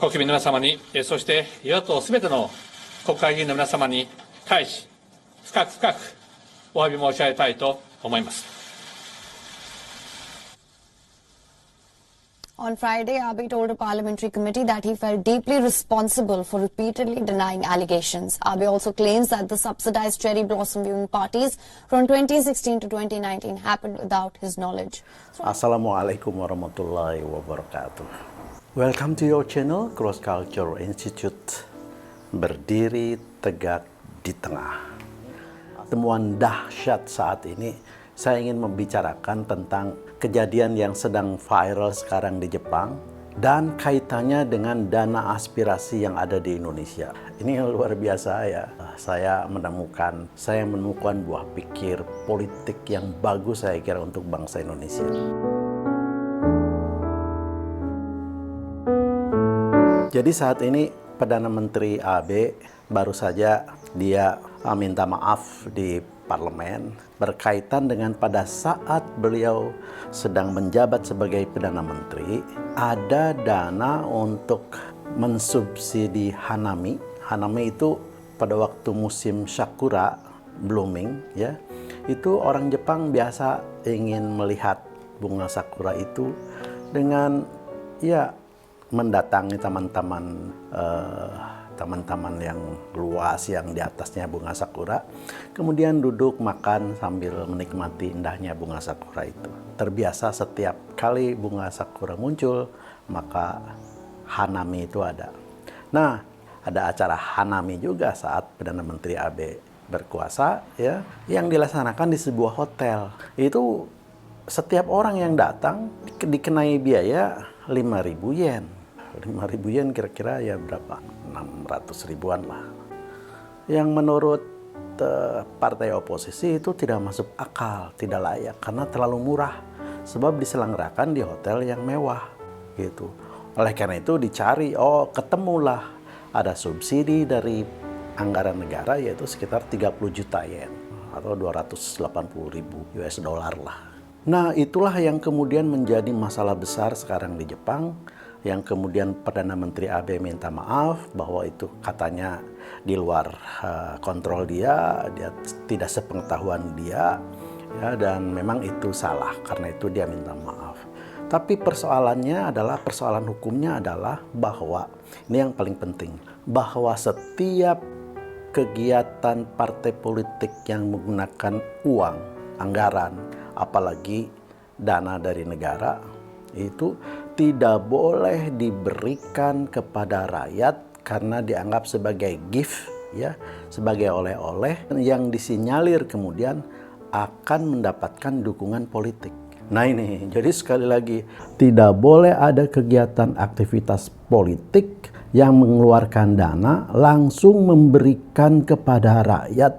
国民の皆様に、そして与野党すべての国会議員の皆様に対し、深く深くお詫び申し上げたいと思います。On Friday, Abe told a parliamentary committee that he felt deeply responsible for repeatedly denying allegations. Abe also claims that the subsidized cherry blossom viewing parties from 2016 to 2019 happened without his knowledge. Assalamualaikum warahmatullahi wabarakatuh. Welcome to your channel, Cross Culture Institute. Berdiri tegak di tengah. Temuan dahsyat saat ini, saya ingin membicarakan tentang kejadian yang sedang viral sekarang di Jepang dan kaitannya dengan dana aspirasi yang ada di Indonesia. Ini luar biasa ya. Saya menemukan buah pikir politik yang bagus saya kira untuk bangsa Indonesia. Jadi saat ini Perdana Menteri Abe baru saja dia minta maaf di parlemen berkaitan dengan pada saat beliau sedang menjabat sebagai Perdana Menteri ada dana untuk mensubsidi hanami. Hanami itu pada waktu musim sakura blooming ya. Itu orang Jepang biasa ingin melihat bunga sakura itu dengan ya mendatangi taman-taman yang luas yang di atasnya bunga sakura, kemudian duduk makan sambil menikmati indahnya bunga sakura itu. Terbiasa setiap kali bunga sakura muncul, maka hanami itu ada. Nah, ada acara hanami juga saat Perdana Menteri Abe berkuasa ya, yang dilaksanakan di sebuah hotel. Itu setiap orang yang datang dikenai biaya 5.000 yen. 5.000 yen kira-kira ya berapa? 600 ribuan lah. Yang menurut partai oposisi itu tidak masuk akal, tidak layak karena terlalu murah. Sebab diselenggarakan di hotel yang mewah gitu. Oleh karena itu dicari, ketemulah ada subsidi dari anggaran negara yaitu sekitar 30 juta yen atau 280.000 US dollar lah. Nah, itulah yang kemudian menjadi masalah besar sekarang di Jepang, yang kemudian Perdana Menteri Abe minta maaf bahwa itu katanya di luar kontrol dia tidak sepengetahuan dia, ya, dan memang itu salah, karena itu dia minta maaf. Tapi persoalannya adalah, persoalan hukumnya adalah bahwa, ini yang paling penting, bahwa setiap kegiatan partai politik yang menggunakan uang, anggaran, apalagi dana dari negara, itu tidak boleh diberikan kepada rakyat karena dianggap sebagai gift, ya, sebagai oleh-oleh yang disinyalir kemudian akan mendapatkan dukungan politik. Nah ini, jadi sekali lagi, tidak boleh ada kegiatan aktivitas politik yang mengeluarkan dana langsung memberikan kepada rakyat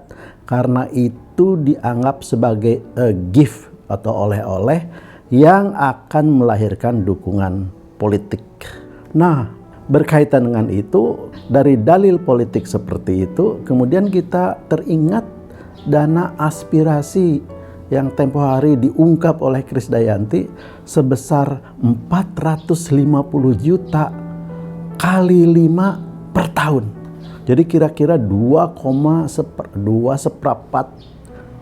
karena itu dianggap sebagai a gift atau oleh-oleh yang akan melahirkan dukungan politik. Nah, berkaitan dengan itu, dari dalil politik seperti itu, kemudian kita teringat dana aspirasi yang tempo hari diungkap oleh Krisdayanti sebesar 450 juta kali 5 per tahun. Jadi kira-kira 2,2 seperempat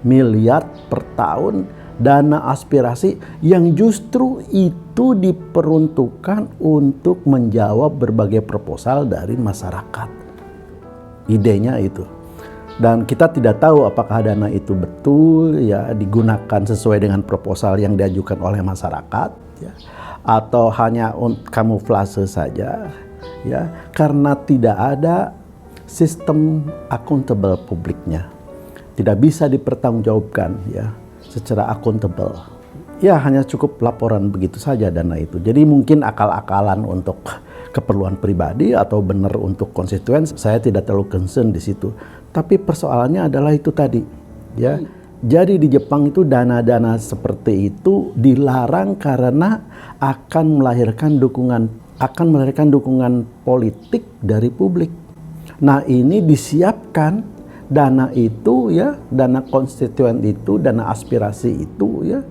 miliar per tahun dana aspirasi yang justru itu diperuntukkan untuk menjawab berbagai proposal dari masyarakat. Idenya itu. Dan kita tidak tahu apakah dana itu betul ya digunakan sesuai dengan proposal yang diajukan oleh masyarakat ya, atau hanya kamuflase saja ya, karena tidak ada sistem accountable publiknya. Tidak bisa dipertanggungjawabkan ya secara akuntabel. Ya hanya cukup laporan begitu saja dana itu. Jadi mungkin akal-akalan untuk keperluan pribadi atau benar untuk konstituen, saya tidak terlalu concern di situ. Tapi persoalannya adalah itu tadi, ya. Jadi di Jepang itu dana-dana seperti itu dilarang karena akan melahirkan dukungan politik dari publik. Nah ini disiapkan dana itu ya, dana konstituen itu, dana aspirasi itu ya,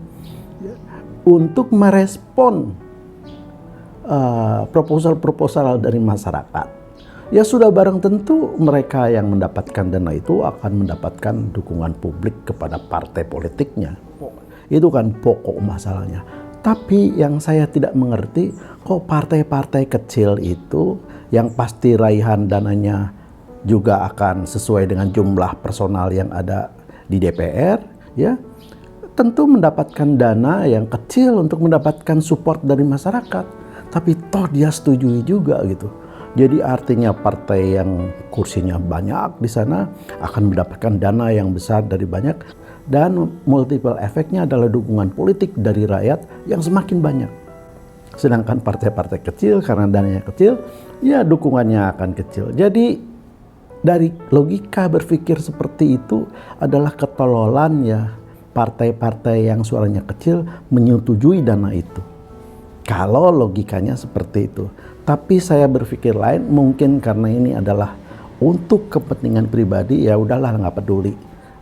untuk merespon proposal-proposal dari masyarakat, ya sudah barang tentu mereka yang mendapatkan dana itu akan mendapatkan dukungan publik kepada partai politiknya. Itu kan pokok masalahnya. Tapi yang saya tidak mengerti, kok partai-partai kecil itu yang pasti raihan dananya juga akan sesuai dengan jumlah personal yang ada di DPR, ya tentu mendapatkan dana yang kecil untuk mendapatkan support dari masyarakat. Tapi toh dia setujui juga gitu. Jadi artinya partai yang kursinya banyak di sana akan mendapatkan dana yang besar dari banyak, dan multiple efeknya adalah dukungan politik dari rakyat yang semakin banyak. Sedangkan partai-partai kecil karena dananya kecil, ya dukungannya akan kecil. Jadi dari logika berpikir seperti itu adalah ketololan ya partai-partai yang suaranya kecil menyetujui dana itu. Kalau logikanya seperti itu. Tapi saya berpikir lain, mungkin karena ini adalah untuk kepentingan pribadi, ya udahlah nggak peduli.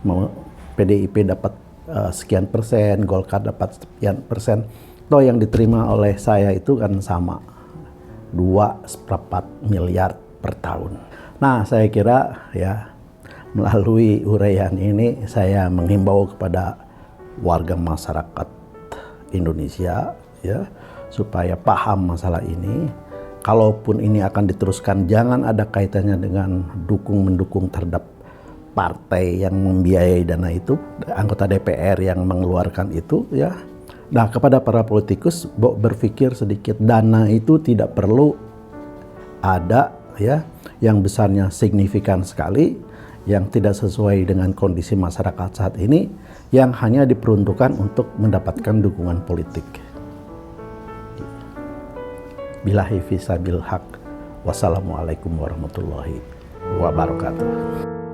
Mau PDIP dapat sekian persen, Golkar dapat sekian persen. Toh yang diterima oleh saya itu kan sama, 2,4 miliar per tahun. Nah saya kira ya melalui uraian ini saya menghimbau kepada warga masyarakat Indonesia ya supaya paham masalah ini. Kalaupun ini akan diteruskan, jangan ada kaitannya dengan dukung-mendukung terhadap partai yang membiayai dana itu, anggota DPR yang mengeluarkan itu ya. Nah kepada para politikus berpikir sedikit, dana itu tidak perlu ada ya yang besarnya signifikan sekali, yang tidak sesuai dengan kondisi masyarakat saat ini, yang hanya diperuntukkan untuk mendapatkan dukungan politik. Billahi fisabil haq. Wassalamualaikum warahmatullahi wabarakatuh.